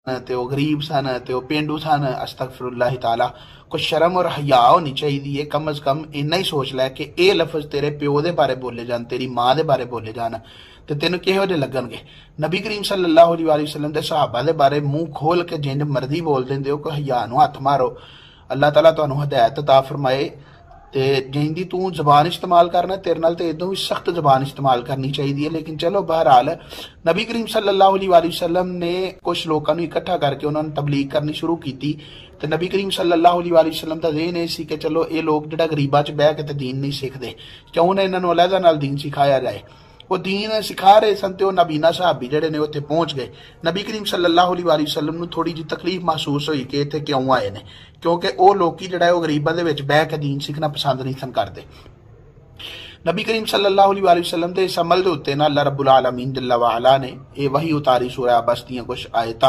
ते वो गरीब सन ते वो पेंडू सन। अस्तगफिरुल्लाह ताला। कोई शर्म और हया होनी चाहिए, कम अज कम इन्ना ही सोच लै कि ये लफज तेरे प्यो दे बारे बोले जान, तेरी मां दे बारे बोले जान ते तेन किहो जे लगणगे। नबी करीम सल्लल्लाहु अलैहि वसल्लम दे सहाबा दे बारे मुंह खोल के जिंज मर्जी बोल देंदे हो, कोई हया नूं हत्थ मारो। अल्लाह ताला तुहानूं हिदायत अता फरमाए। ते जिंदी तू जबान इस्तेमाल करना, तेरे नाल ते इदों भी सख्त जबान इस्तेमाल करनी चाहिए। लेकिन चलो बहरहाल नबी करीम सल्लल्लाहु अलैहि वसल्लम ने कुछ लोगों को इकट्ठा करके उन्होंने तबलीग करनी शुरू की। तो नबी करीम सल्लल्लाहु अलैहि वसल्लम का ज़हन ये सी कि चलो ये लोग जो गरीबा च बह के दीन नहीं सीखते, क्यों ना इन्होंने अलहदा नाल दीन सिखाया जाए। वो दीन सिखा रहे सन तो नबीना सहाबी जड़े ने उत्थे पहुंच गए। नबी करीम सल्लल्लाहु अलैहि वसल्लम नूं थोड़ी जी तकलीफ महसूस हुई कि इत्थे क्यों आए ने, क्योंकि वो लोग जिहड़ा है गरीबां दे विच बह के दीन सीखना पसंद नहीं सन करते। नबी करीम सल्लल्लाहु अलैहि वसल्लम के इस अमल के उत्ते ना अल्लाह रब्बुल आलमीन जल्ला व अला ने यह वही उतारी सूरह अबस दियां कुछ आयतां।